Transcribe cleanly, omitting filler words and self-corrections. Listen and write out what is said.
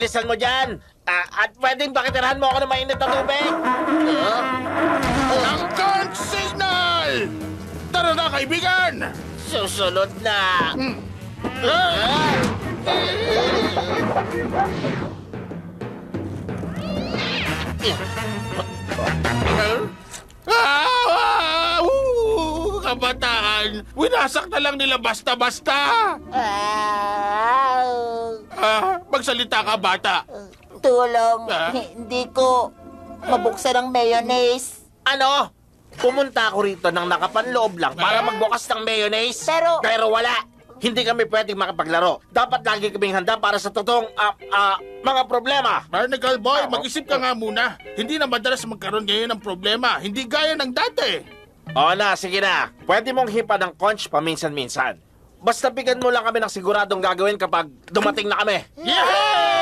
Lisan mo dyan. At pwedeng pakitirahan mo ako ng mainit na tubig. Ang conch signal! Tara na, kaibigan! Susunod na. Kabataan! Winasak na lang nila basta-basta! Magsalita ka, bata! Tulong. Ah? Hindi ko mabuksan ang mayonnaise. Ano? Pumunta ako rito ng nakapanloob lang para magbukas ng mayonnaise. Pero- wala. Hindi kami pwedeng makapaglaro. Dapat lagi kaming handa para sa totoong mga problema. Barnacle Boy, mag-isip ka nga muna. Hindi na madalas magkaroon ngayon ng problema. Hindi gaya ng dati. O na, sige na. Pwede mong hipa ng conch paminsan-minsan. Basta bigyan mo lang kami ng siguradong gagawin kapag dumating na kami. Yay!